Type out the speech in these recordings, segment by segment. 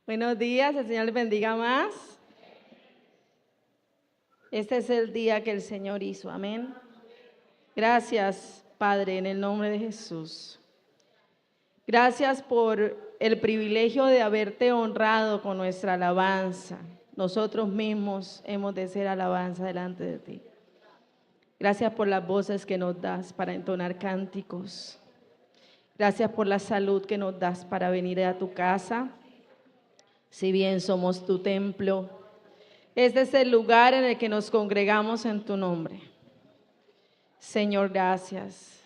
Buenos días, el Señor les bendiga más. Este es el día que el Señor hizo, amén. Gracias, Padre, en el nombre de Jesús. Gracias por el privilegio de haberte honrado con nuestra alabanza. Nosotros mismos hemos de ser alabanza delante de ti. Gracias por las voces que nos das para entonar cánticos. Gracias por la salud que nos das para venir a tu casa. Si bien somos tu templo, este es el lugar en el que nos congregamos en tu nombre. Señor, gracias.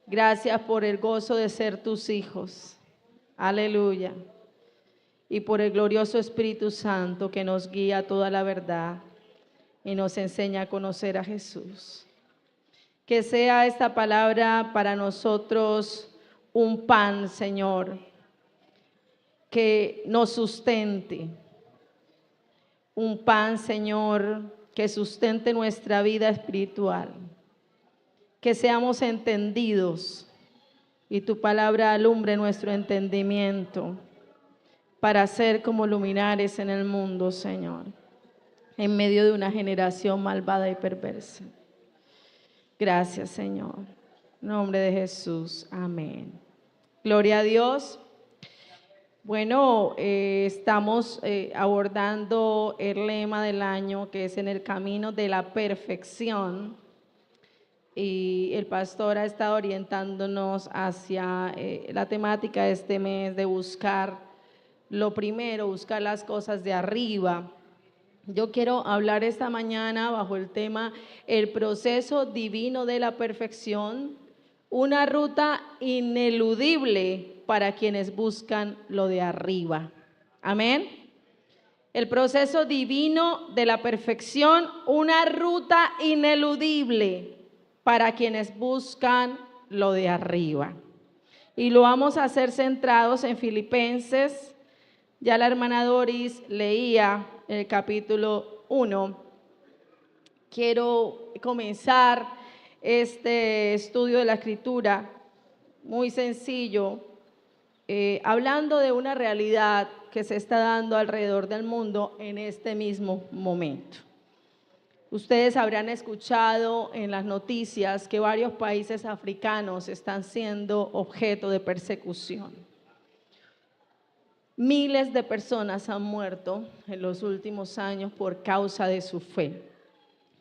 Gracias por el gozo de ser tus hijos. Aleluya. Y por el glorioso Espíritu Santo que nos guía a toda la verdad y nos enseña a conocer a Jesús. Que sea esta palabra para nosotros un pan, Señor, que nos sustente. Un pan, Señor, que sustente nuestra vida espiritual. Que seamos entendidos y tu palabra alumbre nuestro entendimiento para ser como luminares en el mundo, Señor, en medio de una generación malvada y perversa. Gracias, Señor. En nombre de Jesús. Amén. Gloria a Dios. Bueno, estamos abordando el lema del año, que es en el camino de la perfección. Y el pastor ha estado orientándonos hacia la temática de este mes de buscar lo primero, buscar las cosas de arriba. Yo quiero hablar esta mañana bajo el tema el proceso divino de la perfección, una ruta ineludible para quienes buscan lo de arriba. Amén. El proceso divino de la perfección, una ruta ineludible para quienes buscan lo de arriba. Y lo vamos a hacer centrados en Filipenses. Ya la hermana Doris leía el capítulo 1. Quiero comenzar este estudio de la Escritura muy sencillo, hablando de una realidad que se está dando alrededor del mundo en este mismo momento. Ustedes habrán escuchado en las noticias que varios países africanos están siendo objeto de persecución. Miles de personas han muerto en los últimos años por causa de su fe.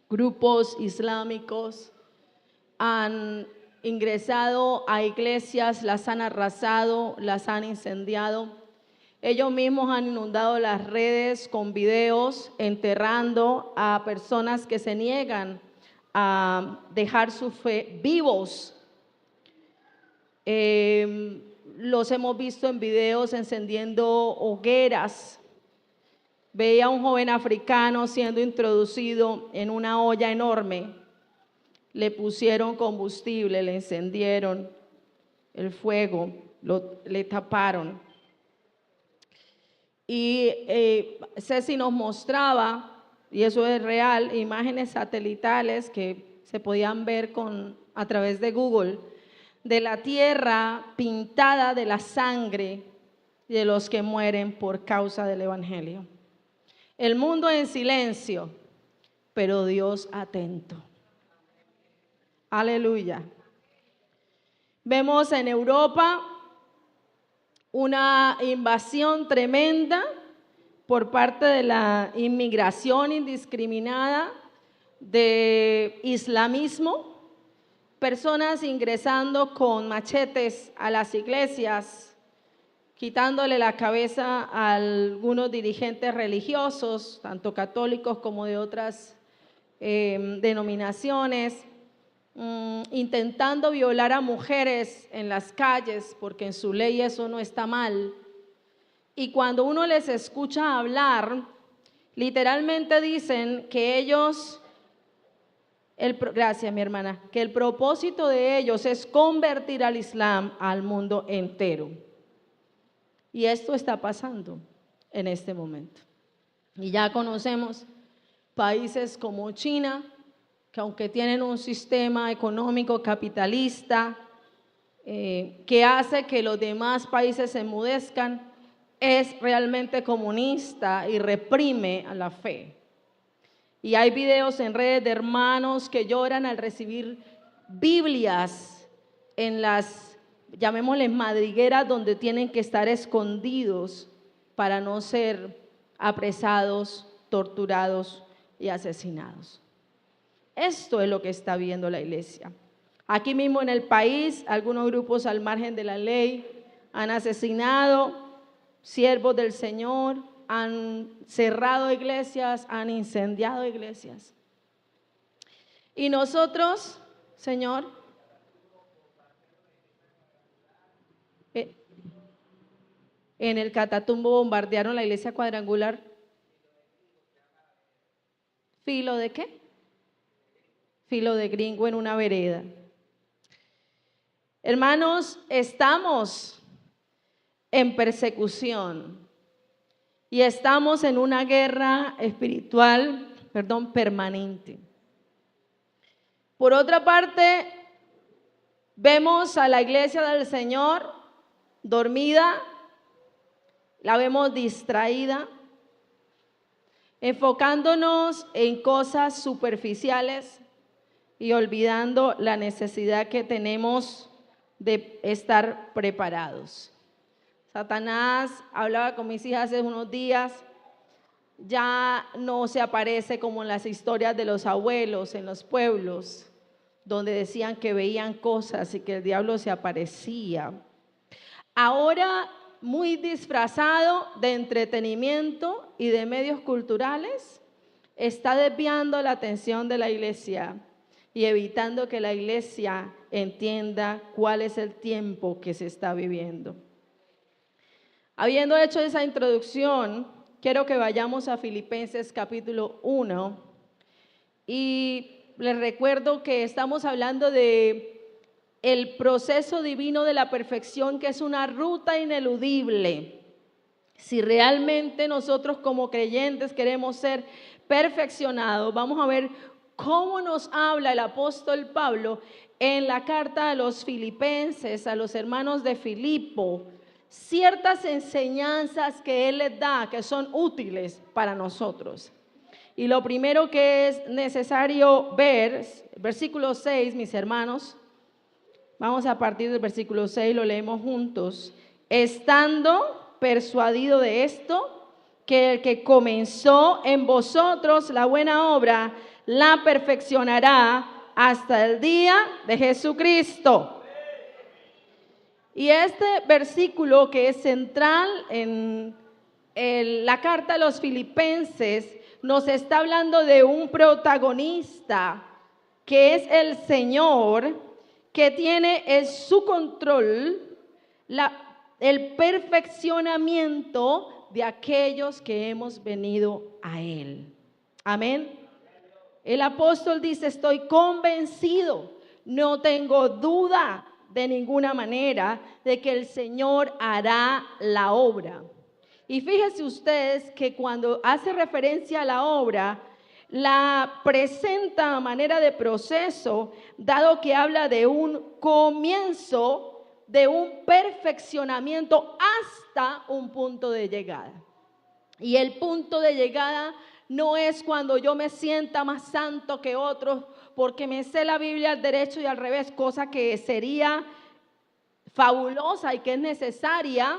Grupos islámicos han ingresado a iglesias, las han arrasado, las han incendiado. Ellos mismos han inundado las redes con videos enterrando a personas que se niegan a dejar su fe vivos. Los hemos visto en videos encendiendo hogueras. Veía a un joven africano siendo introducido en una olla enorme. Le pusieron combustible, le encendieron el fuego, le taparon. Y Ceci nos mostraba, y eso es real, imágenes satelitales que se podían ver a través de Google, de la tierra pintada de la sangre de los que mueren por causa del Evangelio. El mundo en silencio, pero Dios atento. Aleluya. Vemos en Europa una invasión tremenda por parte de la inmigración indiscriminada de islamismo, personas ingresando con machetes a las iglesias, quitándole la cabeza a algunos dirigentes religiosos, tanto católicos como de otras denominaciones, intentando violar a mujeres en las calles, porque en su ley eso no está mal. Y cuando uno les escucha hablar, literalmente dicen que ellos, gracias mi hermana, que el propósito de ellos es convertir al Islam al mundo entero. Y esto está pasando en este momento. Y ya conocemos países como China, que aunque tienen un sistema económico capitalista que hace que los demás países se enmudezcan, es realmente comunista y reprime a la fe. Y hay videos en redes de hermanos que lloran al recibir Biblias en las, llamémosle, madrigueras donde tienen que estar escondidos para no ser apresados, torturados y asesinados. Esto es lo que está viendo la iglesia. Aquí mismo en el país, algunos grupos al margen de la ley han asesinado siervos del Señor, han cerrado iglesias, han incendiado iglesias. Y nosotros, Señor, en el Catatumbo bombardearon la iglesia cuadrangular. ¿Filo de qué? Filo de gringo en una vereda. Hermanos, estamos en persecución y estamos en una guerra espiritual, permanente. Por otra parte, vemos a la iglesia del Señor dormida, la vemos distraída, enfocándonos en cosas superficiales y olvidando la necesidad que tenemos de estar preparados. Satanás, hablaba con mis hijas hace unos días, ya no se aparece como en las historias de los abuelos en los pueblos, donde decían que veían cosas y que el diablo se aparecía. Ahora, muy disfrazado de entretenimiento y de medios culturales, está desviando la atención de la iglesia y evitando que la iglesia entienda cuál es el tiempo que se está viviendo. Habiendo hecho esa introducción, quiero que vayamos a Filipenses capítulo 1 y les recuerdo que estamos hablando de el proceso divino de la perfección, que es una ruta ineludible. Si realmente nosotros como creyentes queremos ser perfeccionados, vamos a ver cómo nos habla el apóstol Pablo en la carta a los filipenses, a los hermanos de Filipo, ciertas enseñanzas que él les da que son útiles para nosotros. Y lo primero que es necesario ver, versículo 6, mis hermanos, vamos a partir del versículo 6, lo leemos juntos. Estando persuadido de esto, que el que comenzó en vosotros la buena obra, la perfeccionará hasta el día de Jesucristo. Y este versículo, que es central en la carta a los filipenses, nos está hablando de un protagonista que es el Señor, que tiene en su control el perfeccionamiento de aquellos que hemos venido a Él. Amén. El apóstol dice: estoy convencido, no tengo duda de ninguna manera de que el Señor hará la obra. Y fíjense ustedes que cuando hace referencia a la obra, la presenta a manera de proceso, dado que habla de un comienzo, de un perfeccionamiento hasta un punto de llegada. Y el punto de llegada no es cuando yo me sienta más santo que otros, porque me sé la Biblia al derecho y al revés, cosa que sería fabulosa y que es necesaria,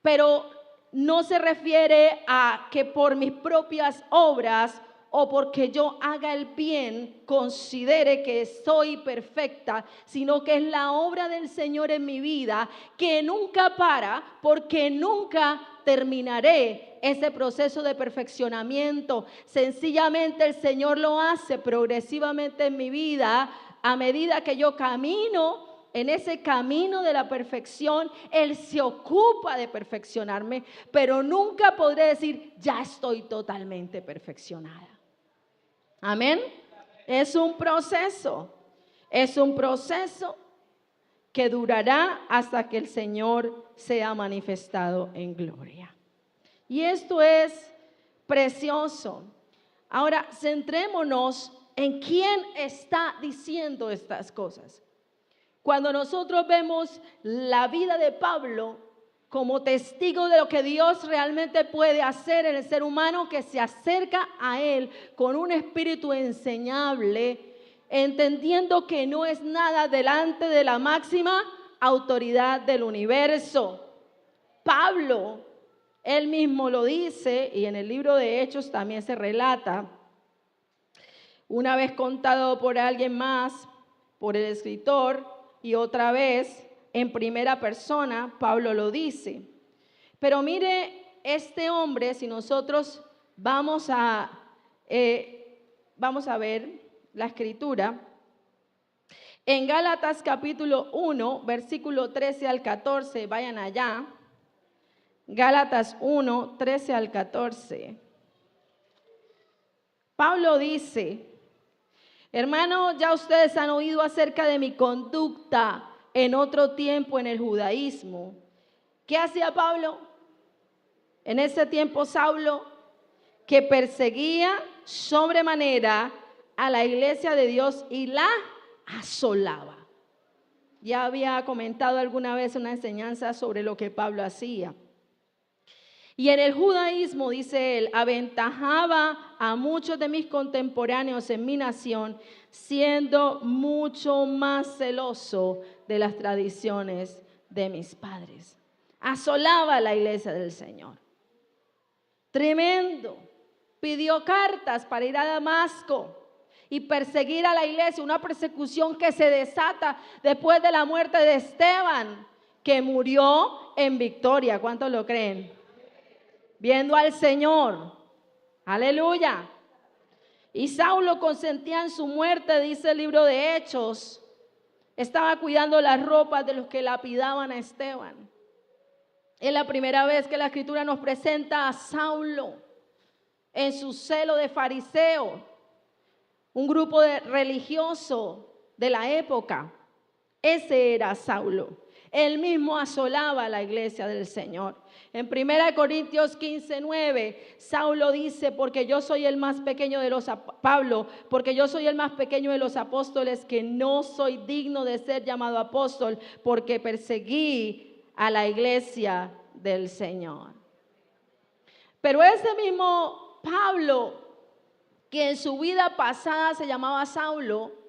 pero no se refiere a que por mis propias obras o porque yo haga el bien considere que soy perfecta, sino que es la obra del Señor en mi vida, que nunca para, porque nunca terminaré ese proceso de perfeccionamiento. Sencillamente el Señor lo hace progresivamente en mi vida a medida que yo camino en ese camino de la perfección. Él se ocupa de perfeccionarme, pero nunca podré decir: ya estoy totalmente perfeccionada. Amén. Es un proceso que durará hasta que el Señor sea manifestado en gloria. Y esto es precioso. Ahora, centrémonos en quién está diciendo estas cosas. Cuando nosotros vemos la vida de Pablo, como testigo de lo que Dios realmente puede hacer en el ser humano que se acerca a Él con un espíritu enseñable, entendiendo que no es nada delante de la máxima autoridad del universo. Pablo, él mismo lo dice, y en el libro de Hechos también se relata, una vez contado por alguien más, por el escritor, y otra vez en primera persona, Pablo lo dice. Pero mire, este hombre, si nosotros vamos a ver la escritura, en Gálatas capítulo 1, versículo 13 al 14, vayan allá. Gálatas 1, 13 al 14. Pablo dice: hermano, ya ustedes han oído acerca de mi conducta en otro tiempo en el judaísmo. ¿Qué hacía Pablo? En ese tiempo Saulo, que perseguía sobremanera a la iglesia de Dios y la asolaba. Ya había comentado alguna vez una enseñanza sobre lo que Pablo hacía. Y en el judaísmo, dice él, aventajaba a muchos de mis contemporáneos en mi nación, siendo mucho más celoso de las tradiciones de mis padres. Asolaba a la iglesia del Señor. Tremendo. Pidió cartas para ir a Damasco y perseguir a la iglesia, una persecución que se desata después de la muerte de Esteban, que murió en victoria. ¿Cuántos lo creen? Viendo al Señor. Aleluya. Y Saulo consentía en su muerte, dice el libro de Hechos. Estaba cuidando las ropas de los que lapidaban a Esteban. Es la primera vez que la Escritura nos presenta a Saulo en su celo de fariseo, un grupo de religioso de la época. Ese era Saulo. Él mismo asolaba a la iglesia del Señor. En 1 Corintios 15:9, Saulo dice: porque yo soy el más pequeño de los Pablo, porque yo soy el más pequeño de los apóstoles, que no soy digno de ser llamado apóstol, porque perseguí a la iglesia del Señor. Pero ese mismo Pablo, que en su vida pasada se llamaba Saulo,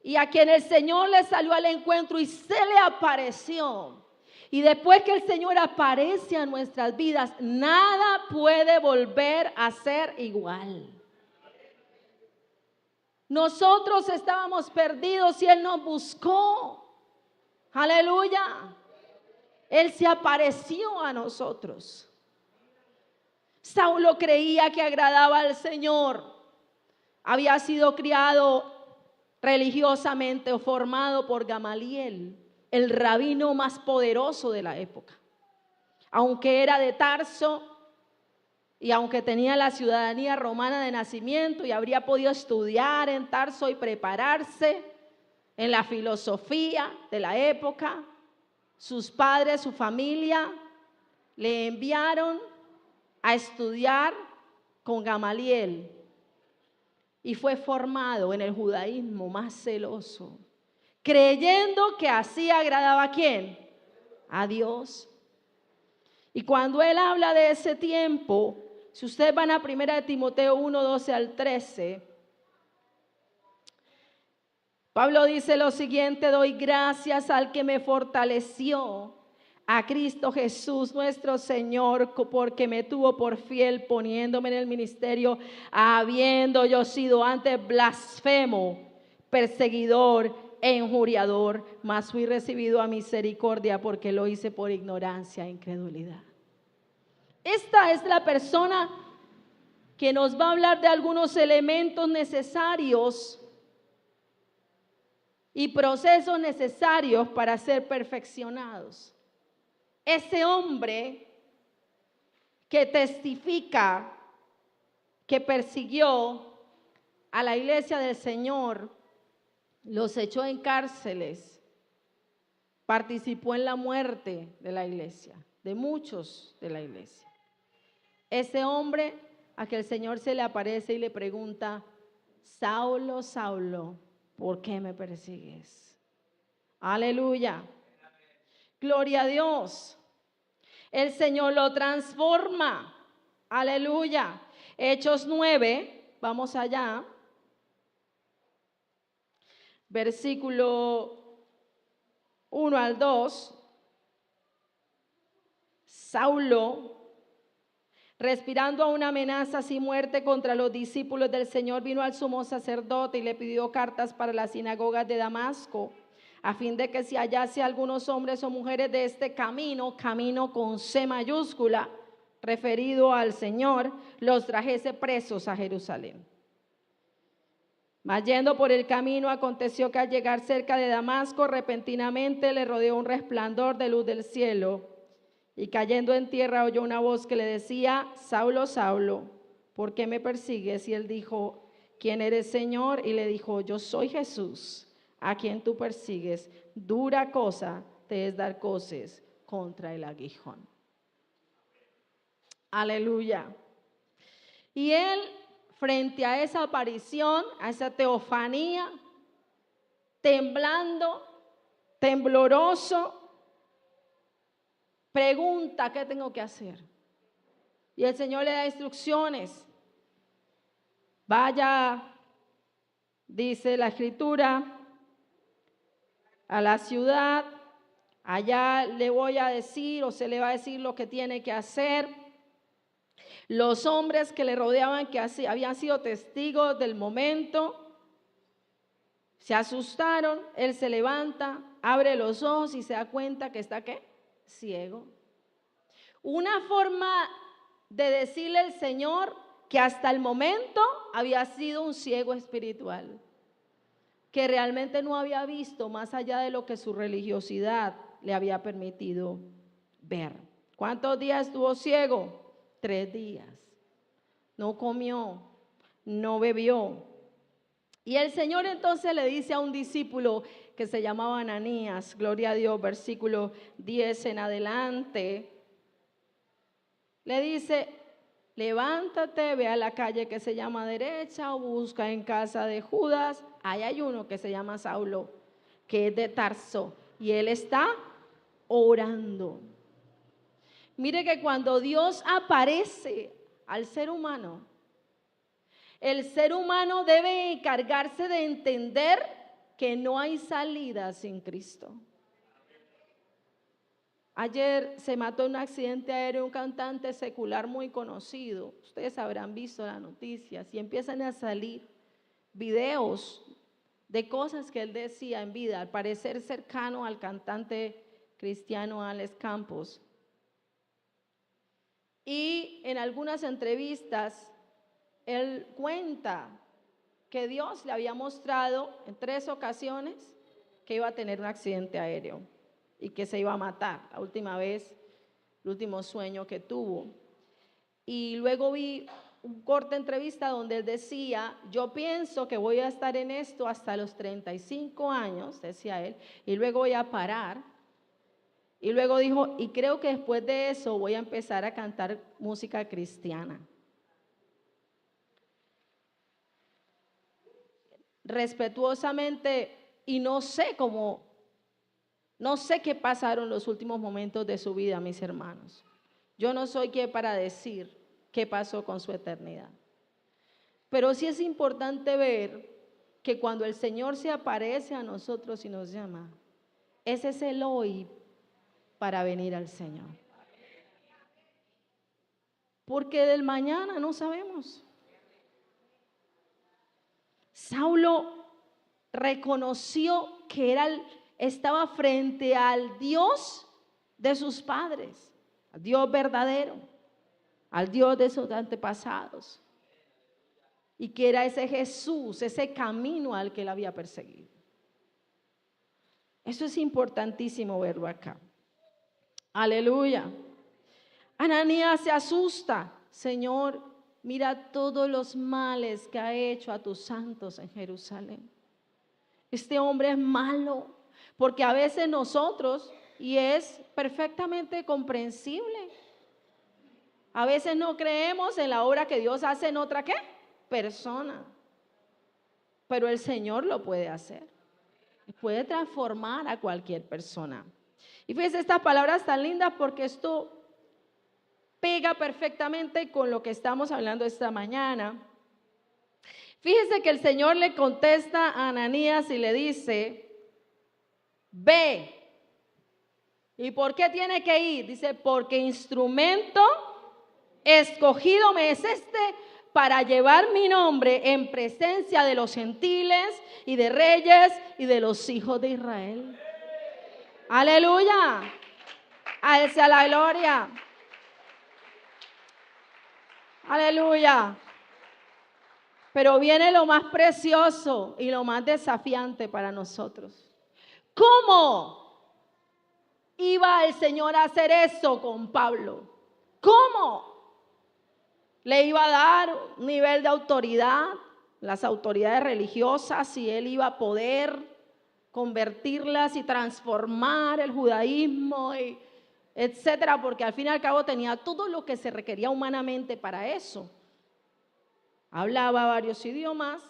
y a quien el Señor le salió al encuentro y se le apareció. Y después que el Señor aparece a nuestras vidas, nada puede volver a ser igual. Nosotros estábamos perdidos y Él nos buscó. Aleluya. Él se apareció a nosotros. Saulo creía que agradaba al Señor. Había sido criado religiosamente o formado por Gamaliel, el rabino más poderoso de la época. Aunque era de Tarso y aunque tenía la ciudadanía romana de nacimiento y habría podido estudiar en Tarso y prepararse en la filosofía de la época, sus padres, su familia, le enviaron a estudiar con Gamaliel. Y fue formado en el judaísmo más celoso, creyendo que así agradaba ¿a quién? A Dios. Y cuando él habla de ese tiempo, si ustedes van a 1 Timoteo 1, 12 al 13, Pablo dice lo siguiente: doy gracias al que me fortaleció, a Cristo Jesús nuestro Señor, porque me tuvo por fiel poniéndome en el ministerio, habiendo yo sido antes blasfemo, perseguidor e injuriador, mas fui recibido a misericordia porque lo hice por ignorancia e incredulidad. Esta es la persona que nos va a hablar de algunos elementos necesarios y procesos necesarios para ser perfeccionados. Ese hombre que testifica que persiguió a la iglesia del Señor, los echó en cárceles, participó en la muerte de la iglesia, de muchos de la iglesia. Ese hombre a que el Señor se le aparece y le pregunta: Saulo, Saulo, ¿por qué me persigues? Aleluya. Gloria a Dios. El Señor lo transforma. Aleluya. Hechos 9, vamos allá. Versículo 1 al 2. Saulo, respirando a una amenaza sin muerte contra los discípulos del Señor, vino al sumo sacerdote y le pidió cartas para las sinagogas de Damasco, a fin de que si hallase algunos hombres o mujeres de este camino, camino con C mayúscula, referido al Señor, los trajese presos a Jerusalén. Mas yendo por el camino, aconteció que al llegar cerca de Damasco, repentinamente le rodeó un resplandor de luz del cielo. Y cayendo en tierra oyó una voz que le decía: Saulo, Saulo, ¿por qué me persigues? Y él dijo: ¿quién eres, Señor? Y le dijo: yo soy Jesús, a quien tú persigues. Dura cosa te es dar coces contra el aguijón. Aleluya. Y él, frente a esa aparición, a esa teofanía, temblando, tembloroso, pregunta: ¿qué tengo que hacer? Y el Señor le da instrucciones. Vaya, dice la Escritura, a la ciudad, allá le voy a decir, o se le va a decir lo que tiene que hacer. Los hombres que le rodeaban, que habían sido testigos del momento, se asustaron. Él se levanta, abre los ojos y se da cuenta que está, ¿qué? Ciego. Una forma de decirle al Señor que hasta el momento había sido un ciego espiritual, que realmente no había visto más allá de lo que su religiosidad le había permitido ver. ¿Cuántos días estuvo ciego? 3 días. No comió, no bebió. Y el Señor entonces le dice a un discípulo que se llamaba Ananías, gloria a Dios, versículo 10 en adelante, le dice: levántate, ve a la calle que se llama derecha o busca en casa de Judas. Ahí hay uno que se llama Saulo, que es de Tarso, y él está orando. Mire que cuando Dios aparece al ser humano, el ser humano debe encargarse de entender que no hay salida sin Cristo. Ayer se mató en un accidente aéreo un cantante secular muy conocido. Ustedes habrán visto las noticias y empiezan a salir videos de cosas que él decía en vida, al parecer cercano al cantante cristiano Alex Campos. Y en algunas entrevistas él cuenta que Dios le había mostrado en 3 ocasiones que iba a tener un accidente aéreo y que se iba a matar. La última vez, el último sueño que tuvo. Y luego vi un corte entrevista donde él decía: yo pienso que voy a estar en esto hasta los 35 años, decía él, y luego voy a parar. Y luego dijo: y creo que después de eso voy a empezar a cantar música cristiana. Respetuosamente, y no sé qué pasaron los últimos momentos de su vida, mis hermanos. Yo no soy quien para decir qué pasó con su eternidad. Pero sí es importante ver que cuando el Señor se aparece a nosotros y nos llama, ese es el hoy para venir al Señor. Porque del mañana no sabemos. Saulo reconoció que estaba frente al Dios de sus padres, al Dios verdadero, al Dios de sus antepasados, y que era ese Jesús, ese camino al que él había perseguido. Eso es importantísimo verlo acá. Aleluya. Ananías se asusta: Señor, mira todos los males que ha hecho a tus santos en Jerusalén. Este hombre es malo, porque a veces nosotros, y es perfectamente comprensible, a veces no creemos en la obra que Dios hace en otra, ¿qué? Persona. Pero el Señor lo puede hacer. Puede transformar a cualquier persona. Y fíjense estas palabras tan lindas porque esto pega perfectamente con lo que estamos hablando esta mañana. Fíjese que el Señor le contesta a Ananías y le dice, ve. ¿Y por qué tiene que ir? Dice, porque instrumento escogido me es este para llevar mi nombre en presencia de los gentiles y de reyes y de los hijos de Israel. Aleluya. A Él sea la gloria. Aleluya. Pero viene lo más precioso y lo más desafiante para nosotros. ¿Cómo iba el Señor a hacer eso con Pablo? ¿Cómo? Le iba a dar un nivel de autoridad, las autoridades religiosas, y él iba a poder convertirlas y transformar el judaísmo, etcétera, porque al fin y al cabo tenía todo lo que se requería humanamente para eso. Hablaba varios idiomas,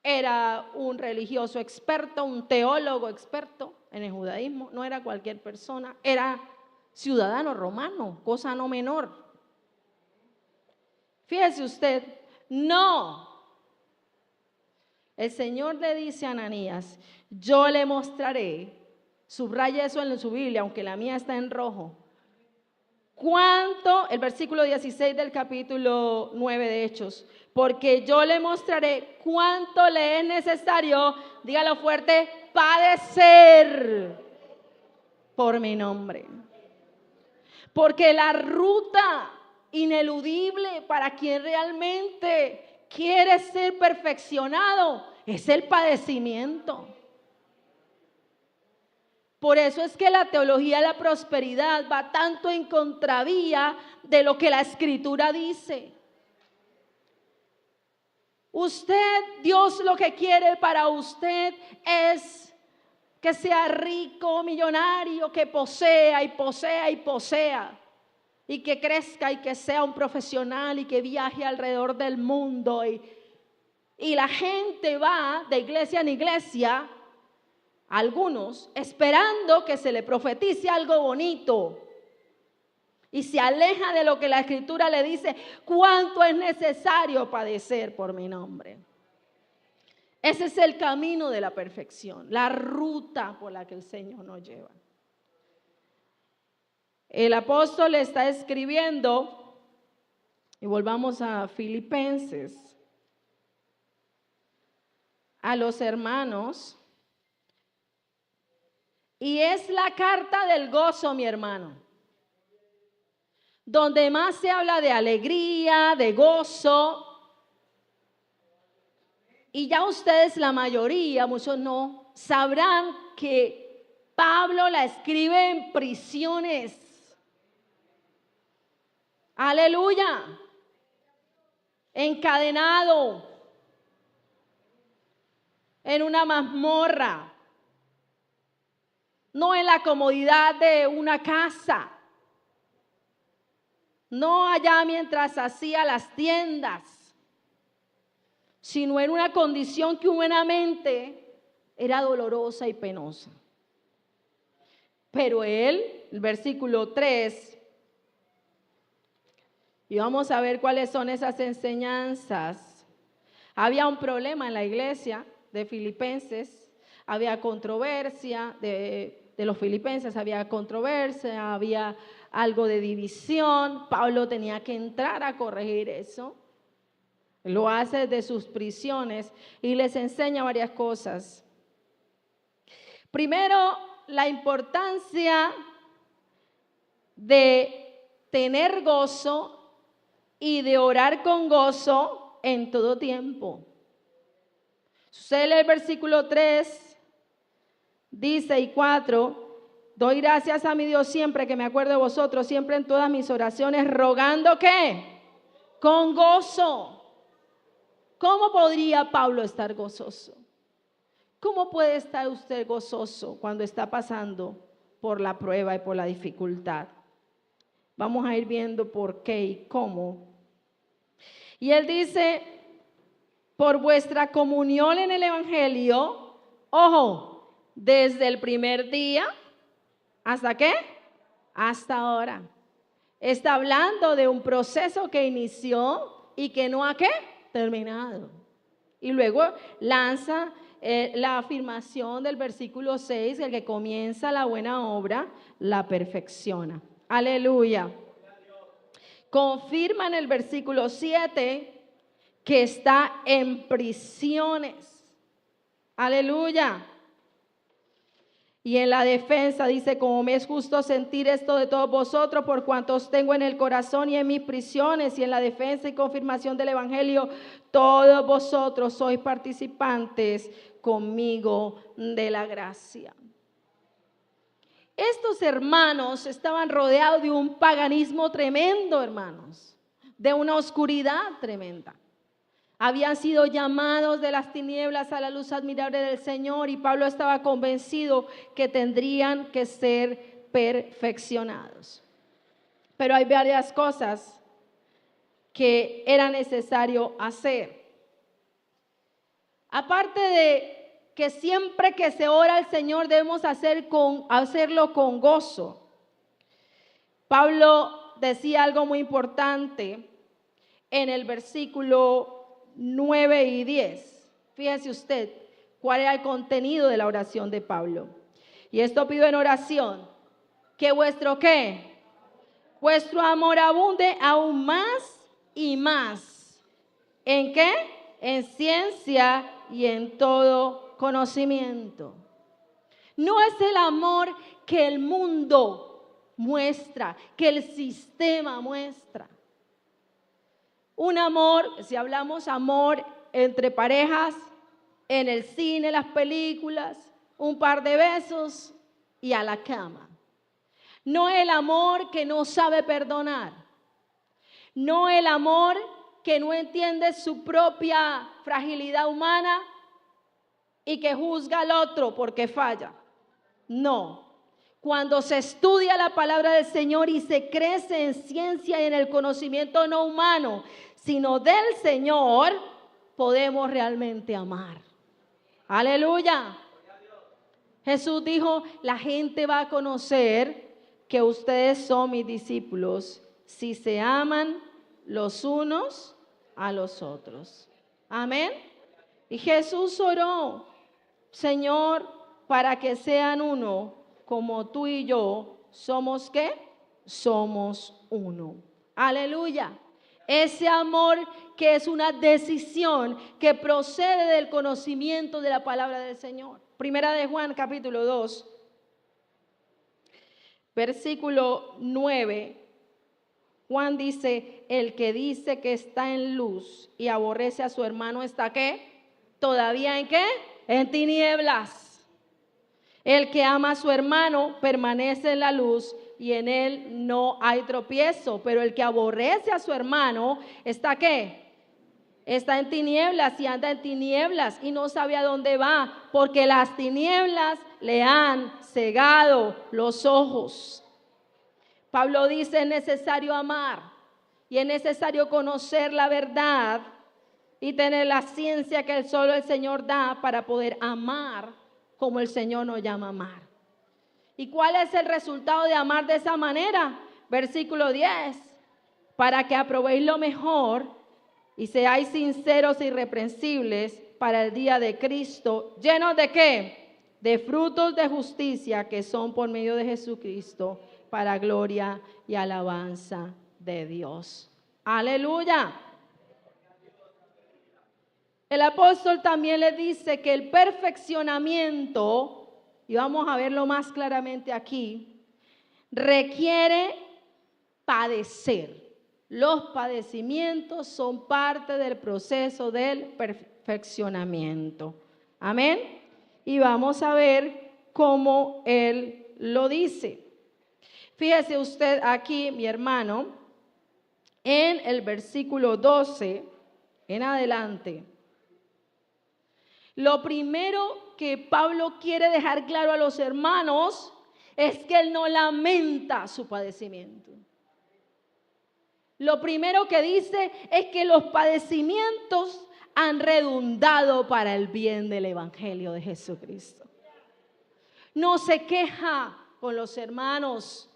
era un religioso experto, un teólogo experto en el judaísmo, no era cualquier persona, era ciudadano romano, cosa no menor. Fíjese usted, no. El Señor le dice a Ananías, yo le mostraré, subraya eso en su Biblia, aunque la mía está en rojo, cuánto, el versículo 16 del capítulo 9 de Hechos, porque yo le mostraré cuánto le es necesario, dígalo fuerte, padecer por mi nombre. Porque la ruta ineludible para quien realmente quiere ser perfeccionado es el padecimiento. Por eso es que la teología de la prosperidad va tanto en contravía de lo que la Escritura dice. Usted, Dios lo que quiere para usted es que sea rico, millonario, que posea y posea y posea, y que crezca y que sea un profesional y que viaje alrededor del mundo. Y la gente va de iglesia en iglesia, algunos, esperando que se le profetice algo bonito. Y se aleja de lo que la Escritura le dice, cuánto es necesario padecer por mi nombre. Ese es el camino de la perfección, la ruta por la que el Señor nos lleva. El apóstol está escribiendo, y volvamos a Filipenses, a los hermanos, y es la carta del gozo, mi hermano, donde más se habla de alegría, de gozo. Y ya ustedes, la mayoría, muchos no, sabrán que Pablo la escribe en prisiones. Aleluya. Encadenado en una mazmorra, no en la comodidad de una casa, no allá mientras hacía las tiendas, sino en una condición que humanamente era dolorosa y penosa. Pero él, el versículo 3, y vamos a ver cuáles son esas enseñanzas. Había un problema en la iglesia de Filipenses, había controversia de los filipenses, había controversia, había algo de división. Pablo tenía que entrar a corregir eso. Lo hace de sus prisiones y les enseña varias cosas. Primero, la importancia de tener gozo y de orar con gozo en todo tiempo. Usted lee el versículo 3, dice, y 4, doy gracias a mi Dios siempre que me acuerdo de vosotros, siempre en todas mis oraciones, rogando ¿qué? Con gozo. ¿Cómo podría Pablo estar gozoso? ¿Cómo puede estar usted gozoso cuando está pasando por la prueba y por la dificultad? Vamos a ir viendo por qué y cómo. Y él dice, por vuestra comunión en el Evangelio, ojo, desde el primer día, ¿hasta qué? Hasta ahora. Está hablando de un proceso que inició y que no ha ¿qué? Terminado. Y luego lanza la afirmación del versículo 6, el que comienza la buena obra, la perfecciona. Aleluya. Confirma en el versículo 7 que está en prisiones. Aleluya. Y en la defensa dice, como me es justo sentir esto de todos vosotros, por cuanto os tengo en el corazón y en mis prisiones, y en la defensa y confirmación del evangelio, todos vosotros sois participantes conmigo de la gracia. Estos hermanos estaban rodeados de un paganismo tremendo, hermanos, de una oscuridad tremenda. Habían sido llamados de las tinieblas a la luz admirable del Señor, y Pablo estaba convencido que tendrían que ser perfeccionados. Pero hay varias cosas que era necesario hacer. Aparte de que siempre que se ora al Señor debemos hacerlo con gozo. Pablo decía algo muy importante en el versículo 9 y 10. Fíjese usted cuál era el contenido de la oración de Pablo. Y esto pido en oración, que vuestro ¿qué? Vuestro amor abunde aún más y más. ¿En qué? En ciencia y en todo conocimiento. No es el amor que el mundo muestra, que el sistema muestra. Un amor, si hablamos amor entre parejas, en el cine, las películas, un par de besos y a la cama. No el amor que no sabe perdonar. No el amor que no entiende su propia fragilidad humana y que juzga al otro porque falla. No. Cuando se estudia la palabra del Señor y se crece en ciencia y en el conocimiento no humano, sino del Señor, podemos realmente amar. Aleluya. Jesús dijo, la gente va a conocer que ustedes son mis discípulos si se aman los unos a los otros. Amén. Y Jesús oró, Señor, para que sean uno, como tú y yo somos ¿qué? Somos uno. Aleluya. Ese amor que es una decisión que procede del conocimiento de la palabra del Señor. Primera de Juan, capítulo 2, versículo 9. Juan dice, el que dice que está en luz y aborrece a su hermano, ¿está qué? ¿Todavía en qué? En tinieblas. El que ama a su hermano permanece en la luz y en él no hay tropiezo. Pero el que aborrece a su hermano, ¿está qué? Está en tinieblas y anda en tinieblas y no sabe a dónde va, porque las tinieblas le han cegado los ojos. Pablo dice, es necesario amar y es necesario conocer la verdad y tener la ciencia que solo el Señor da para poder amar como el Señor nos llama a amar. ¿Y cuál es el resultado de amar de esa manera? Versículo 10, para que aprobéis lo mejor y seáis sinceros e irreprensibles para el día de Cristo, llenos de ¿qué? De frutos de justicia que son por medio de Jesucristo, para gloria y alabanza de Dios. Aleluya. El apóstol también le dice que el perfeccionamiento, y vamos a verlo más claramente aquí, requiere padecer. Los padecimientos son parte del proceso del perfeccionamiento. Amén. Y vamos a ver cómo él lo dice. Fíjese usted aquí, mi hermano, en el versículo 12 en adelante. Lo primero que Pablo quiere dejar claro a los hermanos es que él no lamenta su padecimiento. Lo primero que dice es que los padecimientos han redundado para el bien del evangelio de Jesucristo. no se queja con los hermanos?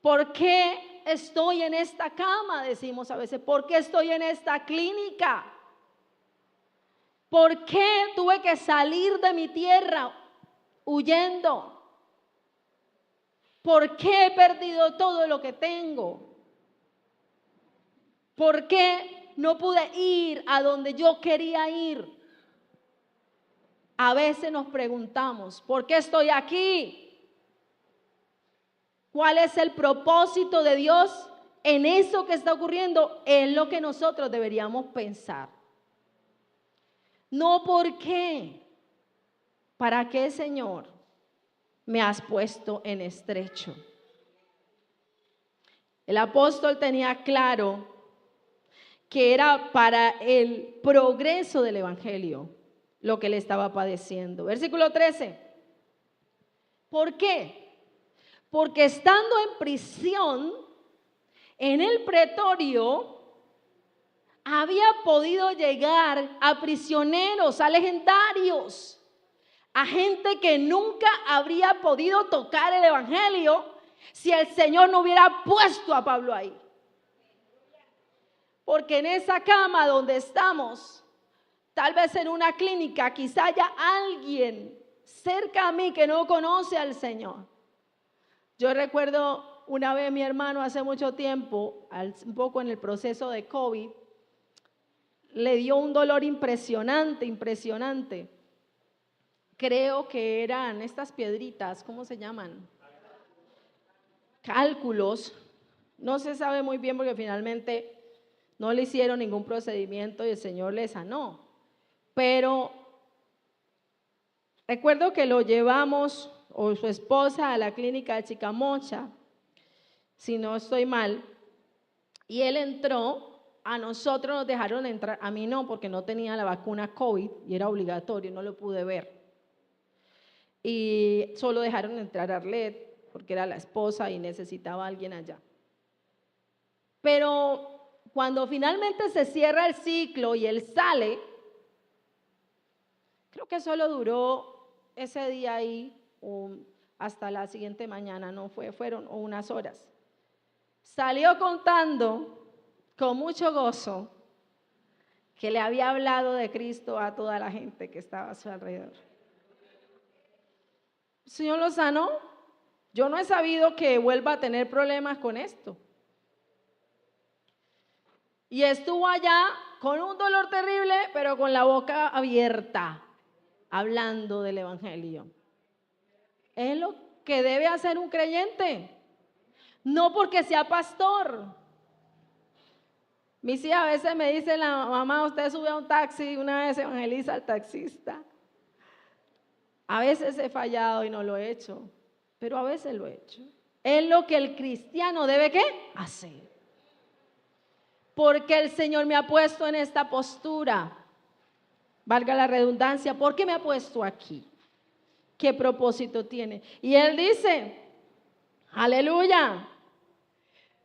¿Por qué estoy en esta cama? Decimos a veces, ¿por qué estoy en esta clínica? ¿Por qué tuve que salir de mi tierra huyendo? ¿Por qué he perdido todo lo que tengo? ¿Por qué no pude ir a donde yo quería ir? A veces nos preguntamos, ¿por qué estoy aquí? ¿Cuál es el propósito de Dios en eso que está ocurriendo? Es lo que nosotros deberíamos pensar. No por qué. ¿Para qué, Señor, me has puesto en estrecho? El apóstol tenía claro que era para el progreso del evangelio lo que le estaba padeciendo. Versículo 13. ¿Por qué? Porque estando en prisión, en el pretorio, había podido llegar a prisioneros, a legendarios, a gente que nunca habría podido tocar el evangelio si el Señor no hubiera puesto a Pablo ahí. Porque en esa cama donde estamos, tal vez en una clínica, quizá haya alguien cerca a mí que no conoce al Señor. Yo recuerdo una vez mi hermano hace mucho tiempo, un poco en el proceso de COVID, le dio un dolor impresionante. Creo que eran estas piedritas, ¿cómo se llaman? Cálculos. No se sabe muy bien porque finalmente no le hicieron ningún procedimiento y el Señor le sanó. Pero recuerdo que lo llevamos, o su esposa, a la clínica de Chicamocha, si no estoy mal, y él entró. A nosotros nos dejaron entrar, a mí no, porque no tenía la vacuna COVID y era obligatorio, no lo pude ver. Y solo dejaron entrar a Arlet, porque era la esposa y necesitaba a alguien allá. Pero cuando finalmente se cierra el ciclo y él sale, creo que solo duró ese día ahí hasta la siguiente mañana, fueron unas horas. Salió contando con mucho gozo que le había hablado de Cristo a toda la gente que estaba a su alrededor. El Señor lo sanó. Yo no he sabido que vuelva a tener problemas con esto. Y estuvo allá con un dolor terrible, pero con la boca abierta, hablando del evangelio. Es lo que debe hacer un creyente. No porque sea pastor. Mis hijas a veces me dicen, la mamá, usted sube a un taxi, una vez evangeliza al taxista. A veces he fallado y no lo he hecho, pero a veces lo he hecho. Es lo que el cristiano debe, ¿qué? Hacer. Porque el Señor me ha puesto en esta postura. Valga la redundancia, ¿por qué me ha puesto aquí? ¿Qué propósito tiene? Y Él dice, aleluya.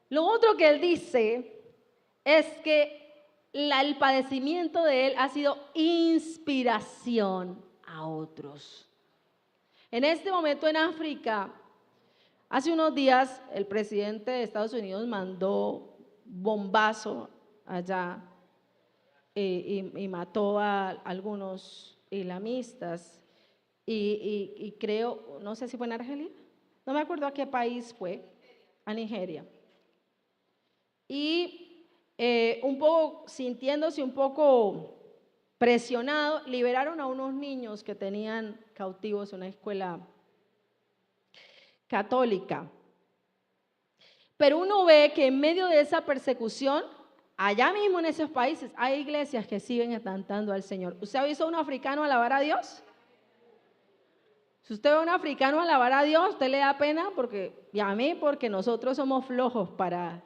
Lo otro que Él dice es que el padecimiento de Él ha sido inspiración a otros. En este momento en África, hace unos días el presidente de Estados Unidos mandó bombazo allá y mató a algunos islamistas y creo, no sé si fue en Argelia, no me acuerdo a qué país fue, a Nigeria. Y sintiéndose un poco presionado, liberaron a unos niños que tenían cautivos en una escuela católica. Pero uno ve que en medio de esa persecución, allá mismo en esos países, hay iglesias que siguen cantando al Señor. ¿Usted ha visto a un africano alabar a Dios? Si usted ve a un africano alabar a Dios, ¿usted le da pena? Y a mí, porque nosotros somos flojos para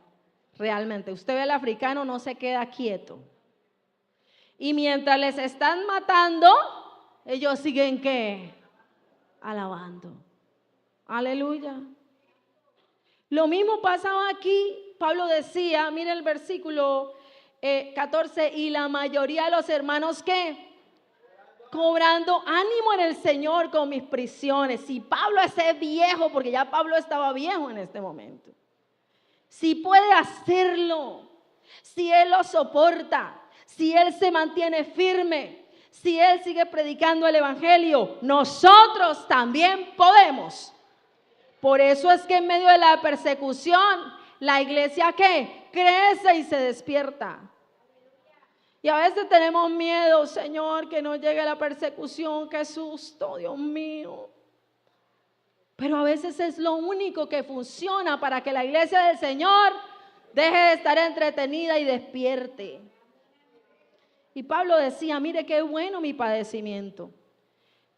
realmente. Usted ve al africano, no se queda quieto. Y mientras les están matando, ellos siguen, ¿qué? Alabando. Aleluya. Lo mismo pasaba aquí. Pablo decía, mira el versículo 14, y la mayoría de los hermanos, ¿qué? cobrando ánimo en el Señor con mis prisiones. Si Pablo es viejo, porque ya Pablo estaba viejo en este momento, si puede hacerlo, si él lo soporta, si él se mantiene firme, si él sigue predicando el evangelio, nosotros también podemos. Por eso es que en medio de la persecución, la iglesia ¿qué? Crece y se despierta. Y a veces tenemos miedo, Señor, que no llegue la persecución, qué susto, Dios mío. Pero a veces es lo único que funciona para que la iglesia del Señor deje de estar entretenida y despierte. Y Pablo decía, mire qué bueno mi padecimiento.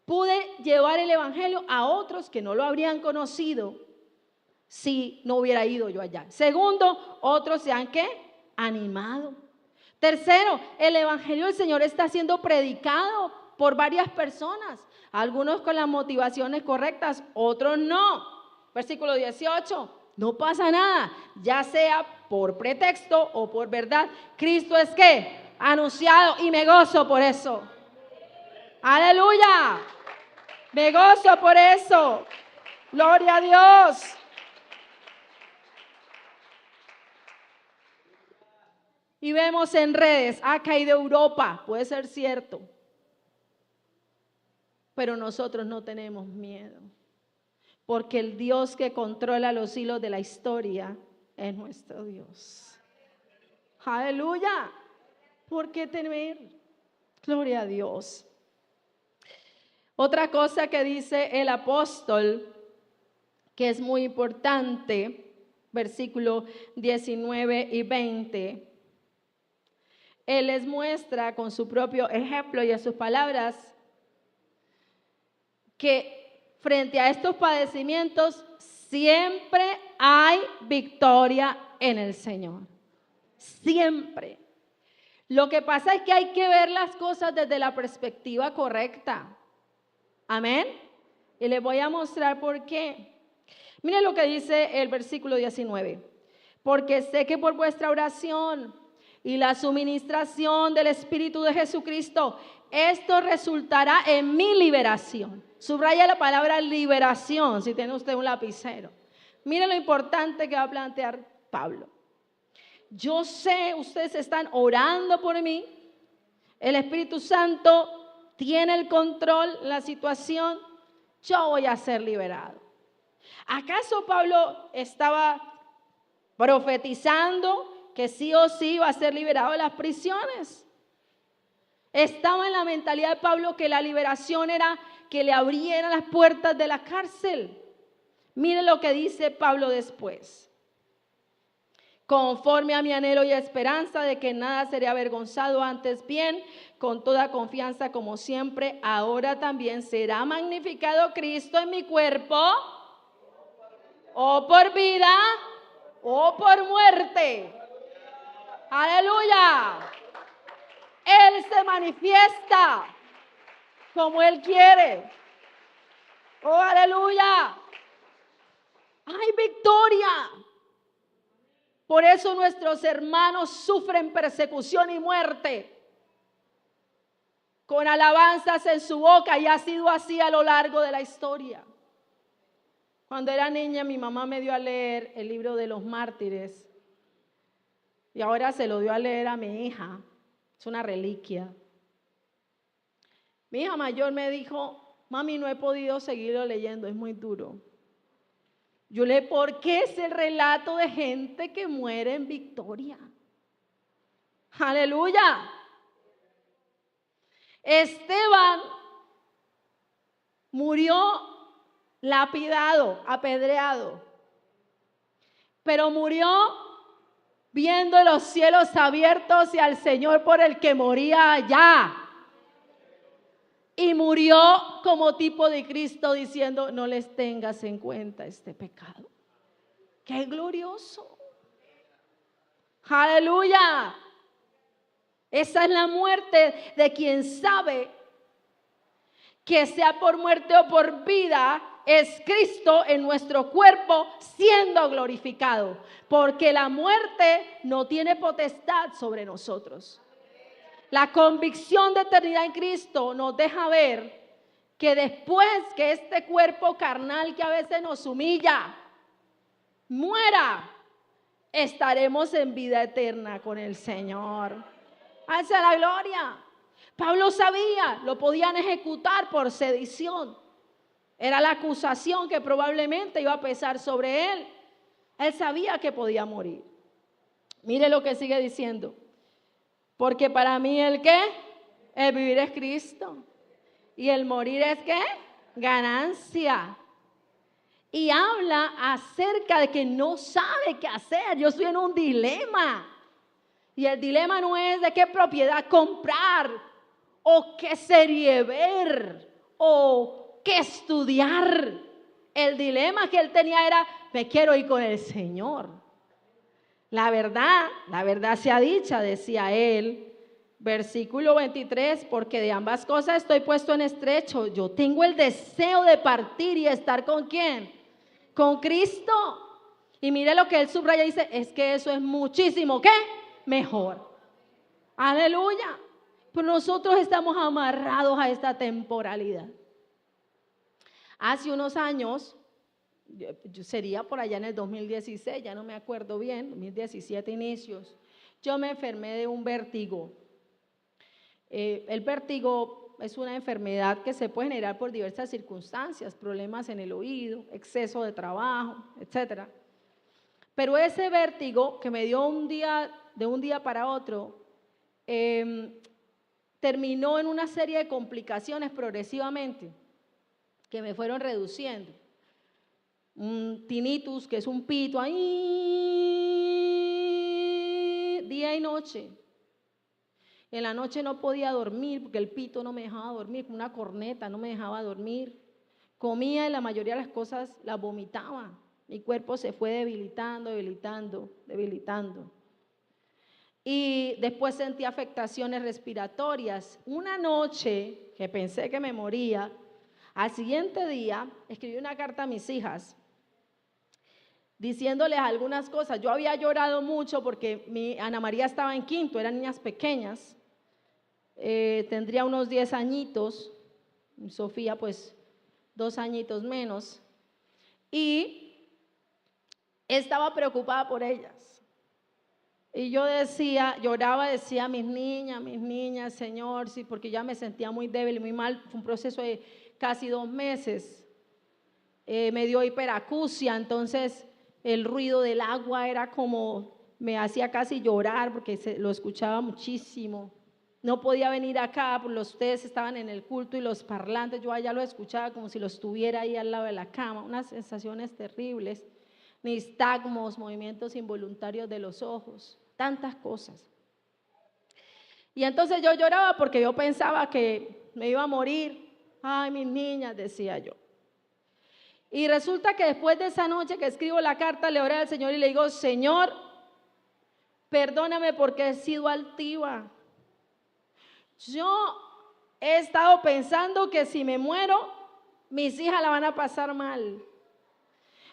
Pude llevar el evangelio a otros que no lo habrían conocido si no hubiera ido yo allá. Segundo, otros se han ¿qué? Animado. Tercero, el evangelio del Señor está siendo predicado por varias personas. Algunos con las motivaciones correctas, otros no. Versículo 18, no pasa nada, ya sea por pretexto o por verdad. Cristo es ¿qué? Anunciado, y me gozo por eso. Aleluya, me gozo por eso. Gloria a Dios. Y vemos en redes, ha caído Europa, puede ser cierto. Pero nosotros no tenemos miedo, porque el Dios que controla los hilos de la historia es nuestro Dios. Aleluya. ¿Por qué temer? Gloria a Dios. Otra cosa que dice el apóstol, que es muy importante, versículo 19 y 20. Él les muestra con su propio ejemplo y a sus palabras que frente a estos padecimientos siempre hay victoria en el Señor. Siempre. Lo que pasa es que hay que ver las cosas desde la perspectiva correcta. Amén. Y les voy a mostrar por qué. Miren lo que dice el versículo 19. Porque sé que por vuestra oración y la suministración del Espíritu de Jesucristo, esto resultará en mi liberación. Subraya la palabra liberación si tiene usted un lapicero. Miren lo importante que va a plantear Pablo. Yo sé, ustedes están orando por mí. El Espíritu Santo tiene el control de la situación. Yo voy a ser liberado. ¿Acaso Pablo estaba profetizando que sí o sí iba a ser liberado de las prisiones? Estaba en la mentalidad de Pablo que la liberación era que le abrieran las puertas de la cárcel. Miren lo que dice Pablo después. Conforme a mi anhelo y esperanza de que nada seré avergonzado, antes bien, con toda confianza como siempre, ahora también será magnificado Cristo en mi cuerpo, o por vida, o por muerte. Aleluya. Él se manifiesta como Él quiere. Oh, aleluya. Hay victoria. Por eso nuestros hermanos sufren persecución y muerte, con alabanzas en su boca, y ha sido así a lo largo de la historia. Cuando era niña, mi mamá me dio a leer el libro de los mártires, y ahora se lo dio a leer a mi hija. Es una reliquia. Mi hija mayor me dijo, mami, no he podido seguirlo leyendo, es muy duro. Yo le, ¿por qué es el relato de gente que muere en victoria? Aleluya. Esteban murió lapidado, apedreado, pero murió viendo los cielos abiertos y al Señor por el que moría allá. Y murió como tipo de Cristo diciendo, no les tengas en cuenta este pecado. ¡Qué glorioso! ¡Aleluya! Esa es la muerte de quien sabe que sea por muerte o por vida, es Cristo en nuestro cuerpo siendo glorificado. Porque la muerte no tiene potestad sobre nosotros. La convicción de eternidad en Cristo nos deja ver que después que este cuerpo carnal que a veces nos humilla, muera, estaremos en vida eterna con el Señor. ¡Hacia la gloria! Pablo sabía, lo podían ejecutar por sedición. Era la acusación que probablemente iba a pesar sobre él. Él sabía que podía morir. Mire lo que sigue diciendo. Porque para mí el ¿qué? El vivir es Cristo. Y el morir es ¿qué? Ganancia. Y habla acerca de que no sabe qué hacer. Yo estoy en un dilema. Y el dilema no es de qué propiedad comprar, o qué serie ver, o qué estudiar. El dilema que él tenía era, me quiero ir con el Señor. La verdad sea dicha, decía él, versículo 23, porque de ambas cosas estoy puesto en estrecho. Yo tengo el deseo de partir y estar ¿con quién? Con Cristo. Y mire lo que él subraya, dice, es que eso es muchísimo, ¿qué? Mejor. Aleluya. Pero nosotros estamos amarrados a esta temporalidad. Hace unos años, yo sería por allá en el 2016, ya no me acuerdo bien, 2017 inicios, yo me enfermé de un vértigo. El vértigo es una enfermedad que se puede generar por diversas circunstancias, problemas en el oído, exceso de trabajo, etcétera. Pero ese vértigo que me dio de un día para otro, terminó en una serie de complicaciones progresivamente que me fueron reduciendo. Un tinnitus, que es un pito ahí, día y noche. En la noche no podía dormir porque el pito no me dejaba dormir, como una corneta no me dejaba dormir. Comía y la mayoría de las cosas las vomitaba. Mi cuerpo se fue debilitando. Y después sentí afectaciones respiratorias. Una noche que pensé que me moría, al siguiente día escribí una carta a mis hijas diciéndoles algunas cosas. Yo había llorado mucho porque Ana María estaba en quinto, eran niñas pequeñas, tendría unos 10 añitos, Sofía pues 2 añitos menos, y estaba preocupada por ellas. Y yo lloraba, decía, mis niñas, Señor, sí, porque ya me sentía muy débil y muy mal. Fue un proceso de casi 2 meses. Me dio hiperacusia, entonces el ruido del agua era como, me hacía casi llorar porque lo escuchaba muchísimo. No podía venir acá, porque ustedes estaban en el culto y los parlantes, yo allá lo escuchaba como si lo estuviera ahí al lado de la cama, unas sensaciones terribles. Nistagmos, movimientos involuntarios de los ojos, tantas cosas. Y entonces yo lloraba porque yo pensaba que me iba a morir. Ay, mis niñas, decía yo. Y resulta que después de esa noche que escribo la carta, le oré al Señor y le digo, Señor, perdóname porque he sido altiva. Yo he estado pensando que si me muero, mis hijas la van a pasar mal.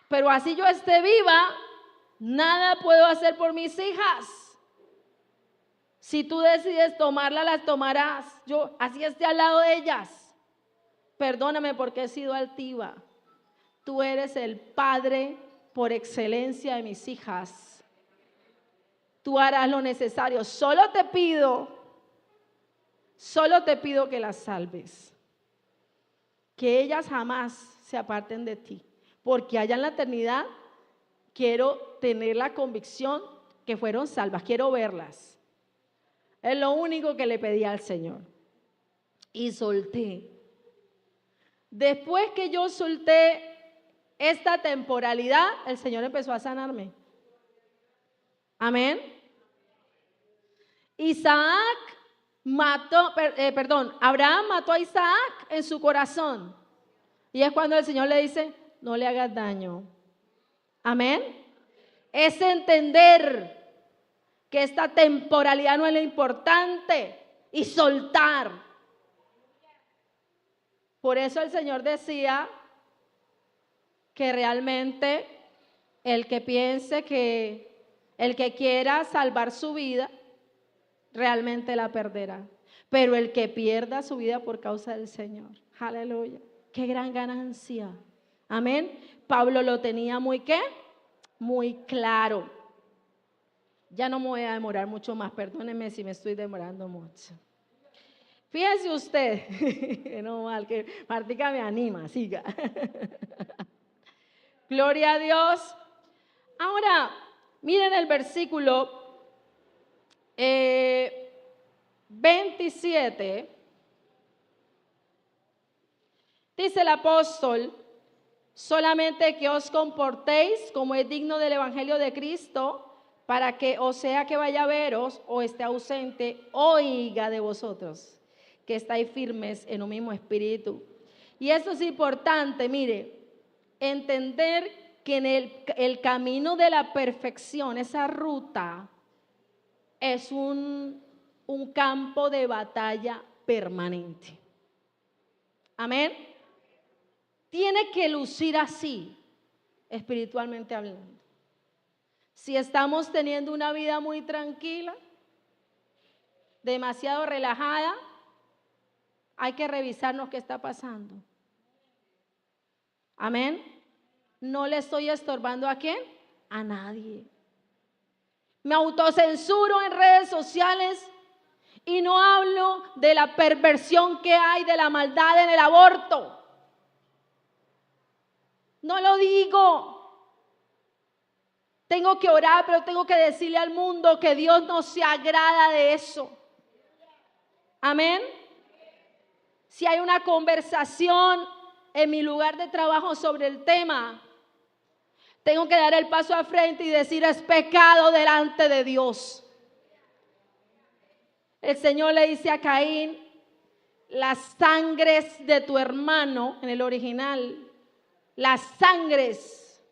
Pero así yo esté viva, nada puedo hacer por mis hijas. Si tú decides tomarla, las tomarás. Yo así esté al lado de ellas. Perdóname porque he sido altiva. Tú eres el padre por excelencia de mis hijas. Tú harás lo necesario. Solo te pido que las salves. Que ellas jamás se aparten de ti. Porque allá en la eternidad quiero tener la convicción que fueron salvas, quiero verlas. Es lo único que le pedí al Señor. Y solté. Después que yo solté esta temporalidad, el Señor empezó a sanarme. Amén. Abraham mató a Isaac en su corazón. Y es cuando el Señor le dice, no le hagas daño. Amén. Es entender que esta temporalidad no es lo importante y soltar. Por eso el Señor decía que realmente el que piense que el que quiera salvar su vida, realmente la perderá. Pero el que pierda su vida por causa del Señor, aleluya, qué gran ganancia. Amén. Pablo lo tenía muy ¿qué? Muy claro. Ya no me voy a demorar mucho más, perdónenme si me estoy demorando mucho. Fíjese usted, no mal, que Martica me anima, siga. Gloria a Dios. Ahora, miren el versículo 27. Dice el apóstol: solamente que os comportéis como es digno del evangelio de Cristo, para que, o sea que vaya a veros o esté ausente, oiga de vosotros que estáis firmes en un mismo espíritu. Y esto es importante, mire, entender que en el camino de la perfección, esa ruta es un campo de batalla permanente. Amén. Tiene que lucir así, espiritualmente hablando. Si estamos teniendo una vida muy tranquila, demasiado relajada, hay que revisarnos qué está pasando. Amén. No le estoy estorbando ¿a quién? A nadie. Me autocensuro en redes sociales y no hablo de la perversión que hay, de la maldad en el aborto. No lo digo. Tengo que orar, pero tengo que decirle al mundo que Dios no se agrada de eso. Amén. Si hay una conversación en mi lugar de trabajo sobre el tema, tengo que dar el paso al frente y decir: es pecado delante de Dios. El Señor le dice a Caín: las sangres de tu hermano, en el original, las sangres,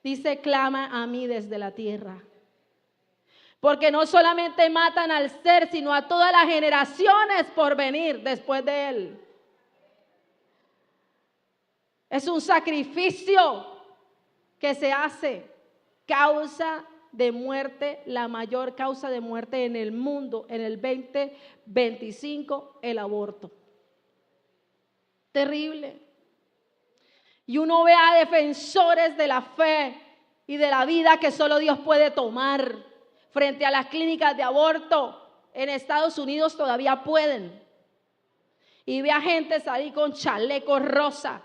dice, clama a mí desde la tierra. Porque no solamente matan al ser, sino a todas las generaciones por venir después de él. Es un sacrificio que se hace, causa de muerte, la mayor causa de muerte en el mundo en el 2025, el aborto. Terrible. Y uno ve a defensores de la fe y de la vida que solo Dios puede tomar frente a las clínicas de aborto. En Estados Unidos todavía pueden. Y ve a gente salir con chalecos rosa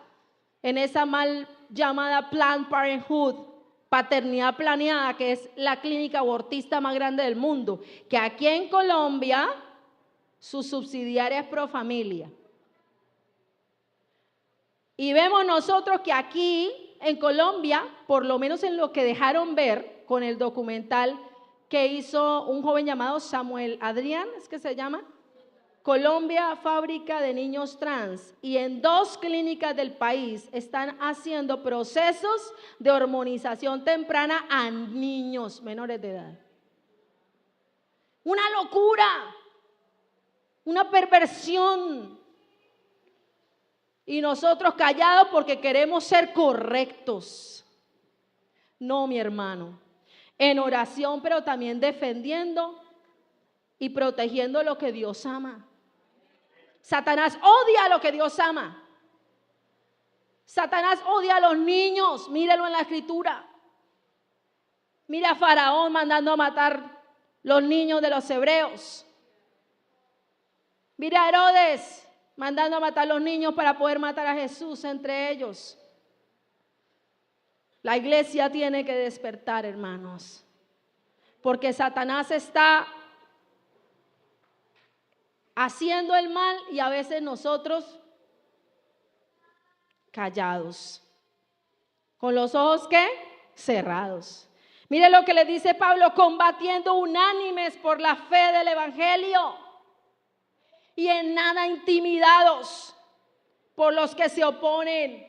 en esa mal llamada Planned Parenthood, paternidad planeada, que es la clínica abortista más grande del mundo, que aquí en Colombia su subsidiaria es Profamilia. Y vemos nosotros que aquí en Colombia, por lo menos en lo que dejaron ver con el documental que hizo un joven llamado Samuel Adrián, ¿es que se llama? Colombia, fábrica de niños trans. Y en 2 clínicas del país están haciendo procesos de hormonización temprana a niños menores de edad. Una locura, una perversión. Y nosotros callados porque queremos ser correctos. No, mi hermano. En oración, pero también defendiendo y protegiendo lo que Dios ama. Satanás odia lo que Dios ama. Satanás odia a los niños. Mírelo en la escritura. Mira a Faraón mandando a matar los niños de los hebreos. Mira a Herodes mandando a matar a los niños para poder matar a Jesús entre ellos. La iglesia tiene que despertar, hermanos, porque Satanás está haciendo el mal y a veces nosotros callados, con los ojos ¿qué? Cerrados. Mire lo que le dice Pablo: combatiendo unánimes por la fe del evangelio y en nada intimidados por los que se oponen,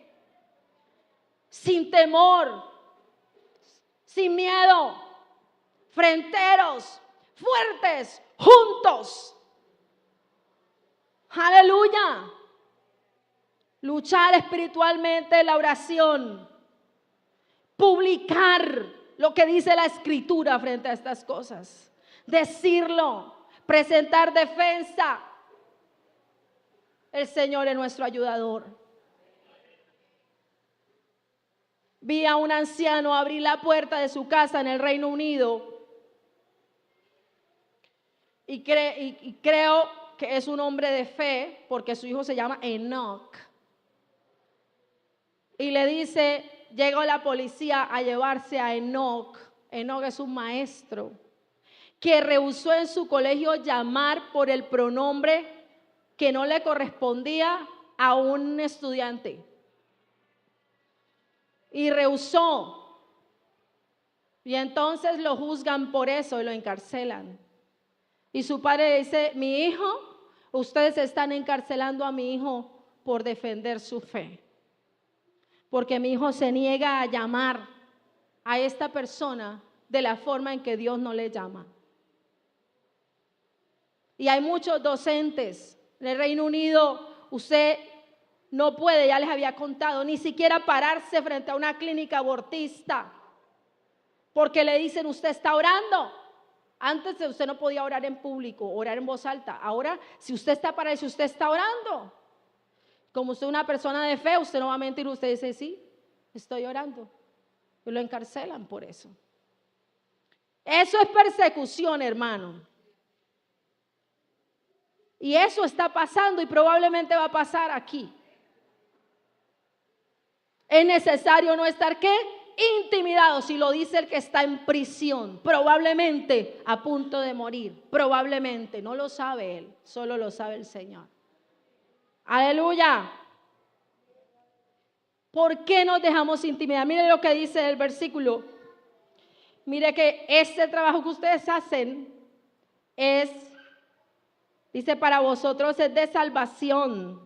sin temor, sin miedo, fronteros, fuertes, juntos. Aleluya. Luchar espiritualmente, la oración, publicar lo que dice la escritura frente a estas cosas, decirlo, presentar defensa. El Señor es nuestro ayudador. Vi a un anciano abrir la puerta de su casa en el Reino Unido y creo que es un hombre de fe porque su hijo se llama Enoch. Y le dice, llegó la policía a llevarse a Enoch. Enoch es un maestro que rehusó en su colegio llamar por el pronombre que no le correspondía a un estudiante. Y rehusó. Y entonces lo juzgan por eso y lo encarcelan. Y su padre le dice, mi hijo, ustedes están encarcelando a mi hijo por defender su fe. Porque mi hijo se niega a llamar a esta persona de la forma en que Dios no le llama. Y hay muchos docentes en el Reino Unido. Usted no puede, ya les había contado, ni siquiera pararse frente a una clínica abortista porque le dicen, usted está orando. Antes usted no podía orar en público, orar en voz alta. Ahora, si usted está para eso, usted está orando. Como usted es una persona de fe, usted no va a mentir, usted dice, sí, estoy orando. Y lo encarcelan por eso. Eso es persecución, hermano. Y eso está pasando y probablemente va a pasar aquí. Es necesario no estar, ¿qué? Intimidado, si lo dice el que está en prisión, probablemente a punto de morir, probablemente, no lo sabe él, solo lo sabe el Señor. Aleluya. ¿Por qué nos dejamos intimidar? Mire lo que dice el versículo. Mire que este trabajo que ustedes hacen dice, para vosotros es de salvación.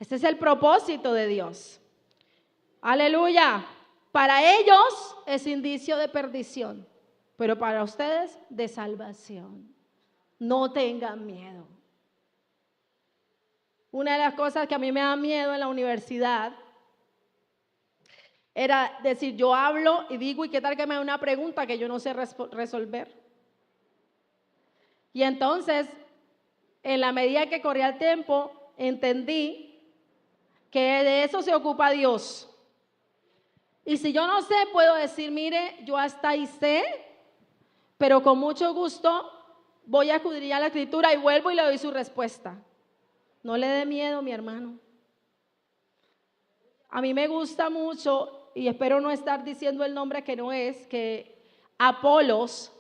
Este es el propósito de Dios. Aleluya. Para ellos es indicio de perdición, pero para ustedes de salvación. No tengan miedo. Una de las cosas que a mí me da miedo en la universidad era decir, yo hablo y digo, ¿y qué tal que me da una pregunta que yo no sé resolver? Y entonces, en la medida que corría el tiempo, entendí que de eso se ocupa Dios. Y si yo no sé, puedo decir, mire, yo hasta ahí sé, pero con mucho gusto voy a escudriñar la escritura y vuelvo y le doy su respuesta. No le dé miedo, mi hermano. A mí me gusta mucho, y espero no estar diciendo el nombre que no es, que Apolos,